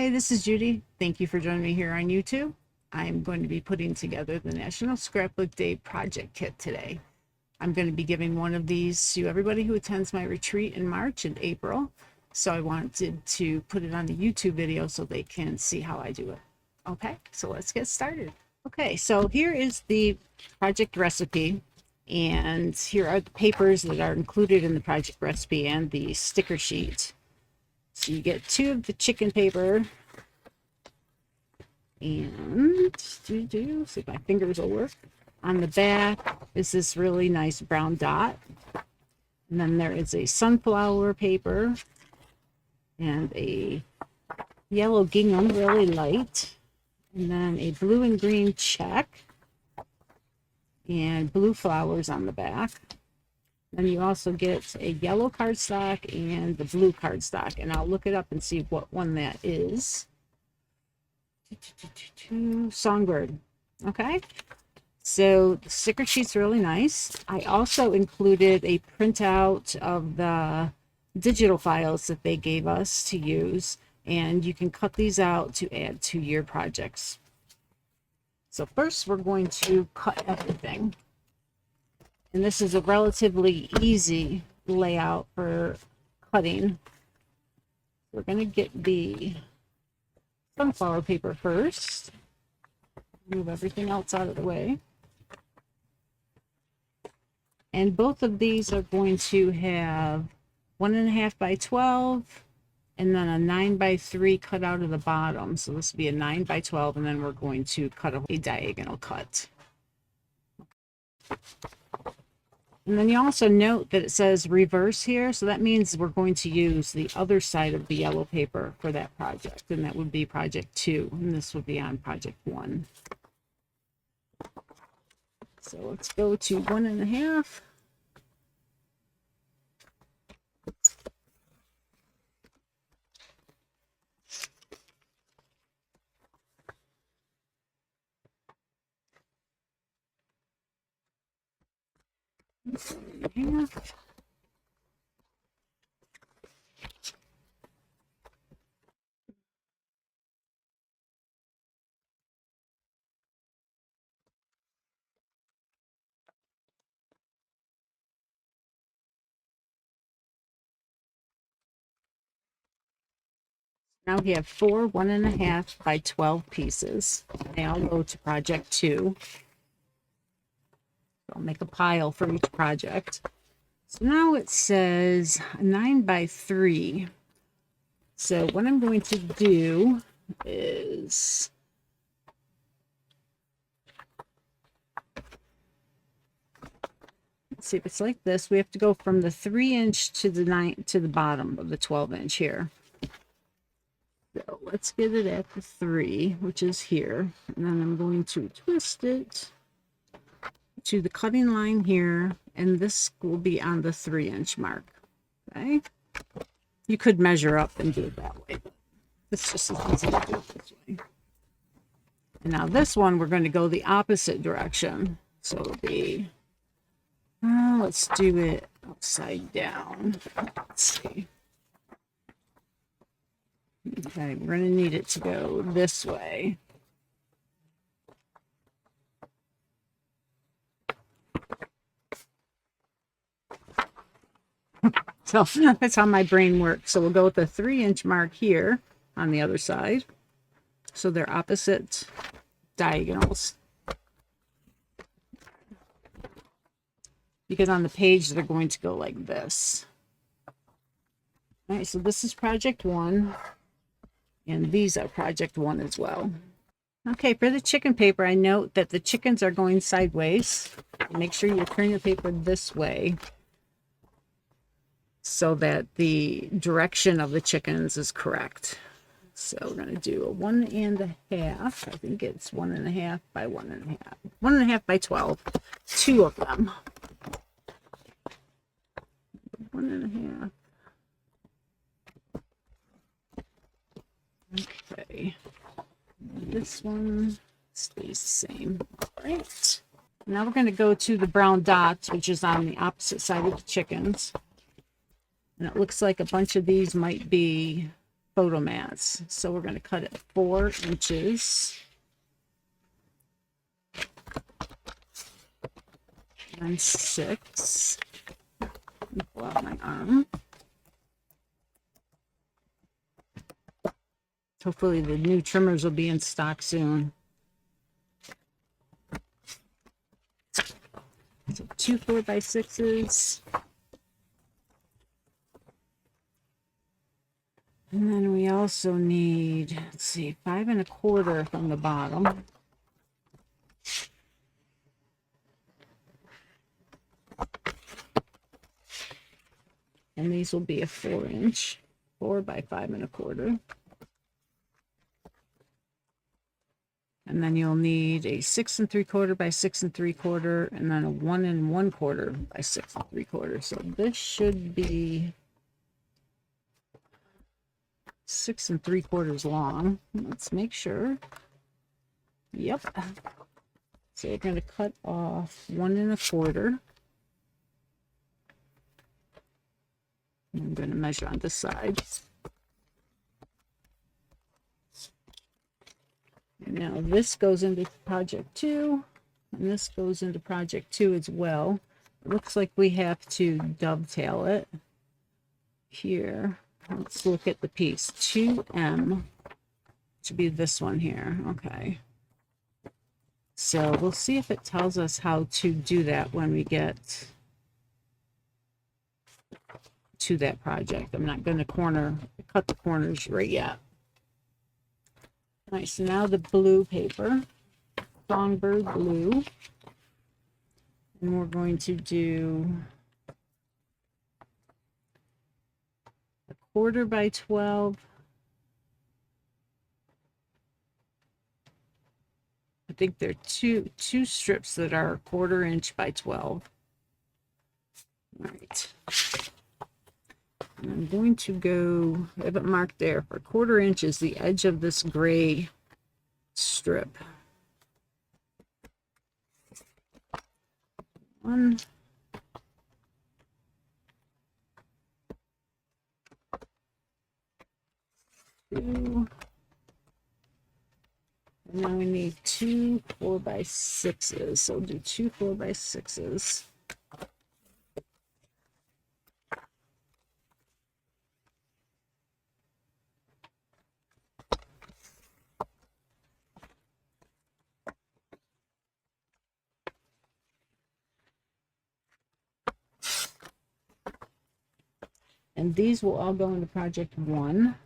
Hi, this is Judy. Thank you for joining me here on YouTube. I'm going to be putting together the National Scrapbook Day project kit today. I'm going to be giving one of these to everybody who attends my retreat in March and April. So I wanted to put it on the YouTube video so they can see how I do it. Okay, so let's get started. Okay, so here is the project recipe. And here are the papers that are included in the project recipe and the sticker sheet. So you get 2 of the chicken paper, and see if my fingers will work. On the back is this really nice brown dot, and then there is a sunflower paper and a yellow gingham, really light, and then a blue and green check and blue flowers on the back. Then you also get a yellow cardstock and the blue cardstock, and I'll look it up and see what one that is. Songbird. Okay, so the sticker sheet's really nice. I also included a printout of the digital files that they gave us to use, and you can cut these out to add to your projects. So first we're going to cut everything. And this is a relatively easy layout for cutting. We're going to get the sunflower paper first. Move everything else out of the way. And both of these are going to have 1.5 by 12 and then a 9 by 3 cut out of the bottom. So this will be a 9 by 12, and then we're going to cut a diagonal cut. And then you also note that it says reverse here, so that means we're going to use the other side of the yellow paper for that project, and that would be project 2, and this would be on project 1. So let's go to 1.5. Now we have 4 1.5 by 12 pieces. They all go to project 2. So I'll make a pile for each project. So now it says 9 by 3. So what I'm going to do is let's see if it's like this. We have to go from the 3-inch to the 9 to the bottom of the 12-inch here. So let's get it at the 3, which is here, and then I'm going to twist it to the cutting line here, and this will be on the 3-inch mark. Okay, you could measure up and do it that way, but it's just as easy to do it this way. And now this one, we're going to go the opposite direction. So it'll be, let's do it upside down. Let's see. Okay, we're going to need it to go this way. So that's how my brain works. So we'll go with the 3-inch mark here on the other side. So they're opposite diagonals. Because on the page, they're going to go like this. All right, so this is project 1. And these are project 1 as well. Okay, for the chicken paper, I note that the chickens are going sideways. Make sure you turn your paper this way so that the direction of the chickens is correct. So we're going to do a 1.5. I think it's 1.5 by 1.5. 1.5 by 12. 2 of them. 1.5. Okay, this one stays the same. All right, now we're going to go to the brown dots, which is on the opposite side of the chickens. And it looks like a bunch of these might be photo mats. So we're going to cut it 4 inches. And 6. Pull out my arm. Hopefully the new trimmers will be in stock soon. So 2 4x6s. And then we also need, let's see, 5 1/4 from the bottom. And these will be a 4 inch, 4 by 5 1/4. And then you'll need a 6 3/4 by 6 3/4, and then a 1 1/4 by 6 3/4. So this should be 6 3/4 long. Let's make sure. Yep. So we're going to cut off 1 1/4. I'm going to measure on this side. And now this goes into project 2, and this goes into project 2 as well. It looks like we have to dovetail it here. Let's look at the piece. 2M should be this one here. Okay. So we'll see if it tells us how to do that when we get to that project. I'm not going to cut the corners right yet. All right, so now the blue paper, Songbird blue, and we're going to do 1/4 by 12. I think there are two strips that are 1/4 inch by 12. All right. And I'm going to go, I have it marked there, for 1/4 inch is the edge of this gray strip. 1, 2, and now we need 2 4x6s. So we'll do 2 4x6s. And these will all go into project 1.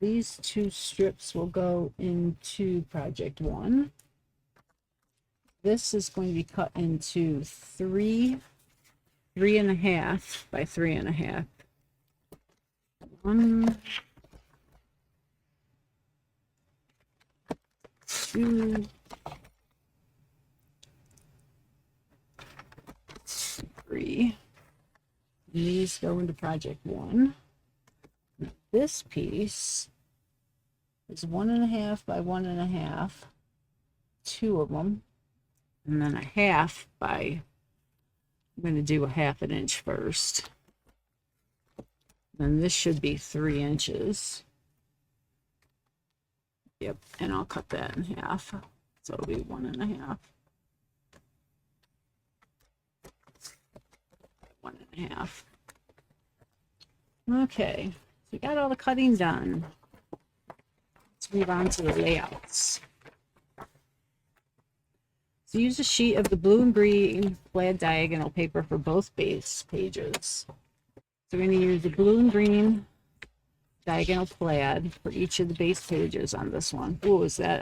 These 2 strips will go into project 1. This is going to be cut into 3 1/2 by 3 1/2. 1, 2, 3. And these go into project 1. This piece is 1 1/2 by 1 1/2, 2 of them, and then 1/2 by, I'm going to do 1/2 inch first. Then this should be 3 inches. Yep, and I'll cut that in half. So it'll be 1 1/2. 1 1/2. Okay, so we got all the cutting done. Let's move on to the layouts. So use a sheet of the blue and green plaid diagonal paper for both base pages. So we're going to use the blue and green diagonal plaid for each of the base pages on this one. Oh, is that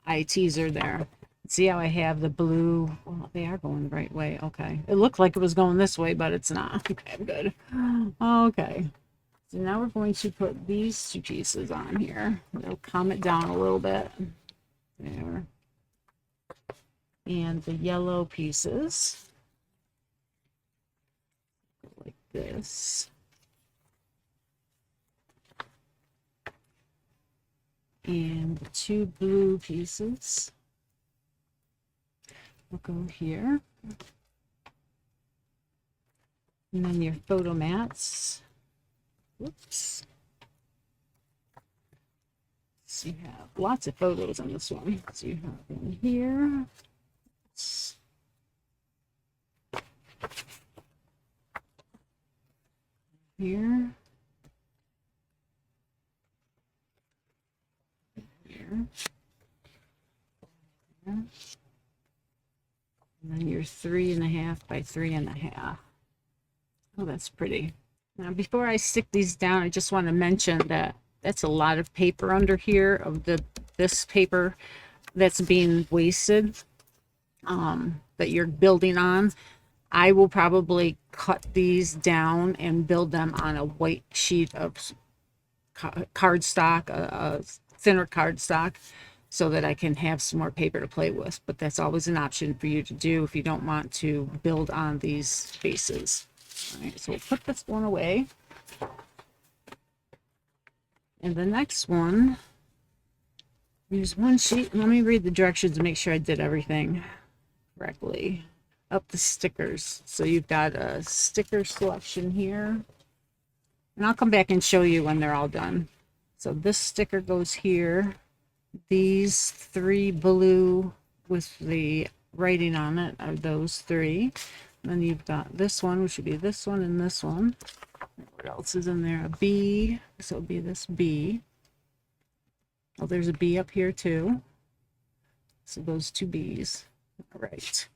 eye teaser there? See how I have the blue? Well, they are going the right way. Okay. It looked like it was going this way, but it's not. Okay, I'm good. Okay. So now we're going to put these 2 pieces on here. We'll calm it down a little bit. There. And the yellow pieces. Like this. And the 2 blue pieces will go here. And then your photo mats. Whoops. So you have lots of photos on this one. So you have one here. Here. Here. And then your 3.5 by 3.5. Oh, that's pretty. Now, before I stick these down, I just want to mention that that's a lot of paper under here of this paper that's being wasted, that you're building on. I will probably cut these down and build them on a white sheet of cardstock, a thinner cardstock, so that I can have some more paper to play with. But that's always an option for you to do if you don't want to build on these faces. All right, so we'll put this one away. And the next one, use one sheet. Let me read the directions to make sure I did everything correctly. Up the stickers. So you've got a sticker selection here. And I'll come back and show you when they're all done. So this sticker goes here. These 3 blue with the writing on it are those 3. And then you've got this one, which would be this one and this one. What else is in there? A B. So it'll be this B. Oh, there's a B up here too. So those 2 B's. All right.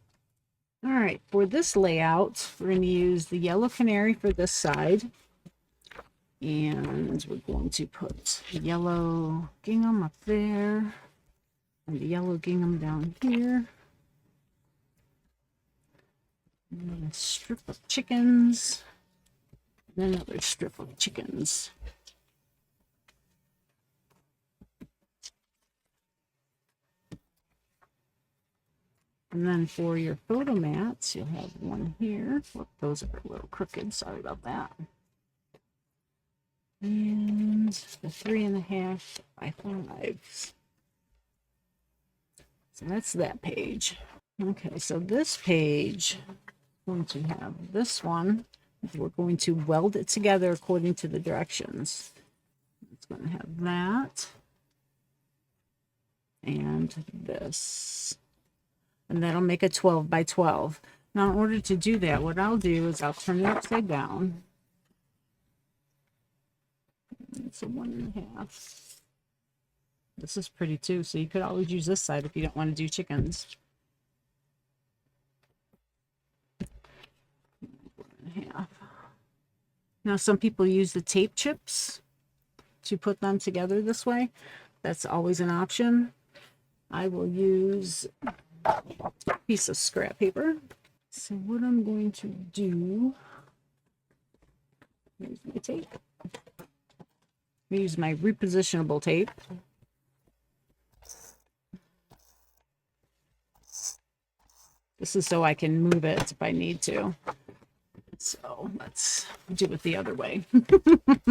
All right, for this layout, we're going to use the yellow canary for this side. And we're going to put yellow gingham up there. And the yellow gingham down here. And a strip of chickens. And another strip of chickens. And then for your photo mats, you'll have one here. Look, those are a little crooked. Sorry about that. And the 3.5 by 5. So that's that page. Okay, so this page, we're going to have this one. We're going to weld it together according to the directions. It's going to have that. And this. And that'll make a 12 by 12. Now, in order to do that, what I'll do is I'll turn it upside down. It's a 1.5. This is pretty too, so you could always use this side if you don't want to do chickens. 1.5. Now, some people use the tape chips to put them together this way. That's always an option. I will use a piece of scrap paper. So what I'm going to do, here's my tape. I use my repositionable tape. This is so I can move it if I need to. So let's do it the other way.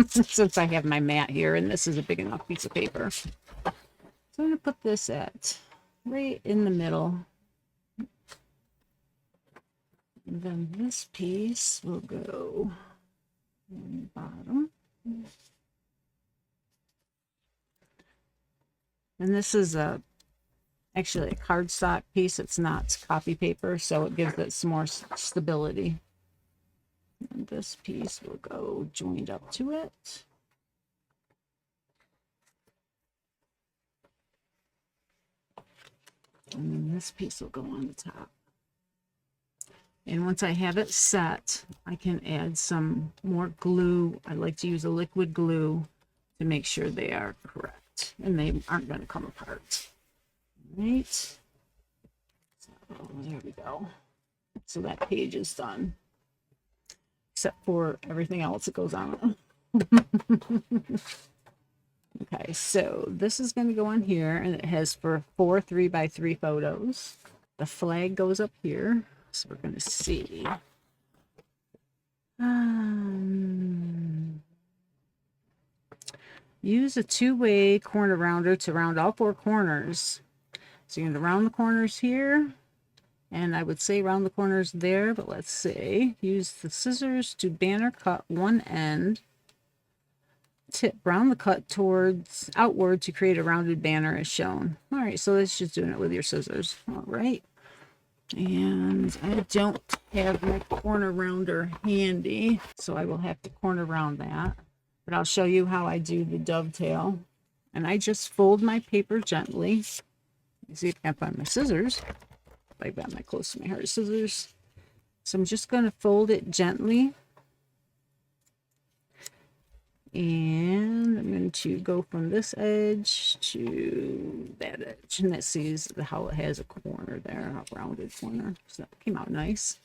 Since I have my mat here and this is a big enough piece of paper. So I'm going to put this at right in the middle. And then this piece will go on the bottom. And this is actually a cardstock piece. It's not copy paper, so it gives it some more stability. And this piece will go joined up to it. And then this piece will go on the top. And once I have it set, I can add some more glue. I like to use a liquid glue to make sure they are correct and they aren't going to come apart. All right. So there we go. So that page is done. Except for everything else that goes on. Okay, so this is going to go on here, and it has for 4 3x3 photos. The flag goes up here, so we're going to see. Use a 2-way corner rounder to round all 4 corners. So you're going to round the corners here, and I would say round the corners there, but let's see. Use the scissors to banner cut one end tip, round the cut towards outward to create a rounded banner as shown. All right, so that's just doing it with your scissors. All right. And I don't have my corner rounder handy, so I will have to corner round that. But I'll show you how I do the dovetail. And I just fold my paper gently. See if I can find my scissors. I've got my close to my heart scissors. So I'm just going to fold it gently. And I'm going to go from this edge to that edge. And that sees how it has a corner there, a rounded corner. So that came out nice.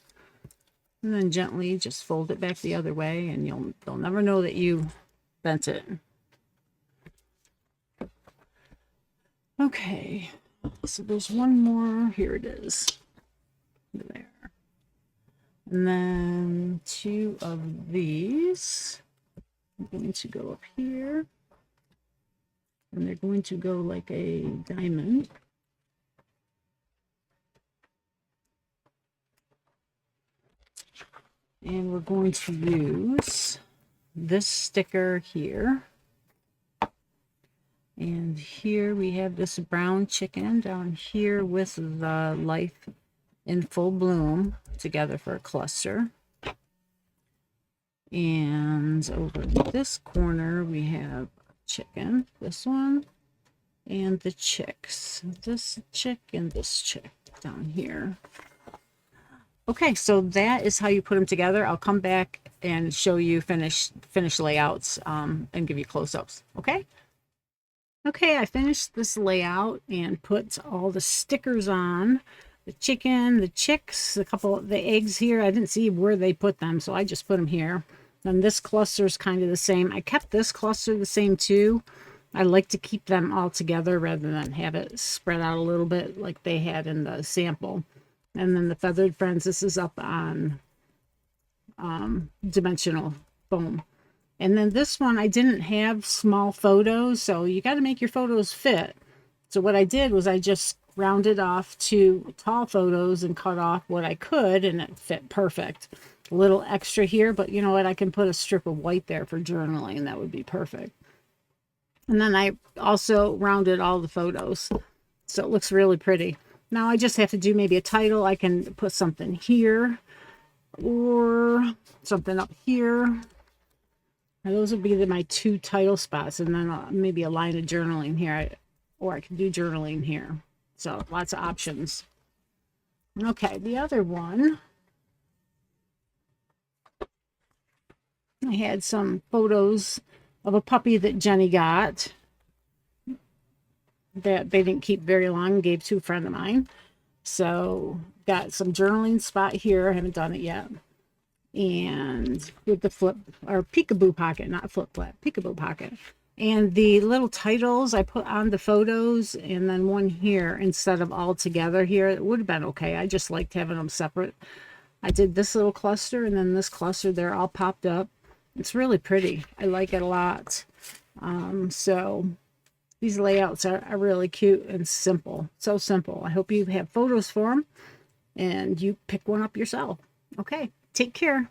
And then gently just fold it back the other way, and they'll never know that you bent it. Okay, so there's one more. Here it is. There. And then 2 of these. I'm going to go up here, and they're going to go like a diamond. And we're going to use this sticker here. And here we have this brown chicken down here with the life in full bloom together for a cluster. And over in this corner, we have chicken, this one, and the chicks. This chick and this chick down here. Okay, so that is how you put them together. I'll come back and show you finish layouts and give you close-ups, okay? Okay, I finished this layout and put all the stickers on. The chicken, the chicks, a couple of the eggs here. I didn't see where they put them, so I just put them here. And this cluster is kind of the same. I kept this cluster the same too. I like to keep them all together rather than have it spread out a little bit like they had in the sample. And then the feathered friends, this is up on dimensional foam. And then this one, I didn't have small photos, so you got to make your photos fit. So what I did was I just rounded off 2 tall photos and cut off what I could, and it fit perfect. A little extra here, but you know what? I can put a strip of white there for journaling, and that would be perfect. And then I also rounded all the photos, so it looks really pretty. Now I just have to do maybe a title. I can put something here or something up here. Now those would be my 2 title spots, and then maybe a line of journaling here, or I can do journaling here. So lots of options. Okay, the other one, I had some photos of a puppy that Jenny got that they didn't keep very long, gave to a friend of mine. So got some journaling spot here. I haven't done it yet. And with the flip or peekaboo pocket, not flip flap, peekaboo pocket. And the little titles I put on the photos, and then one here instead of all together here. It would have been okay. I just liked having them separate. I did this little cluster and then this cluster. They're all popped up. It's really pretty. I like it a lot. So these layouts are really cute and simple. So simple. I hope you have photos for them and you pick one up yourself. Okay, take care.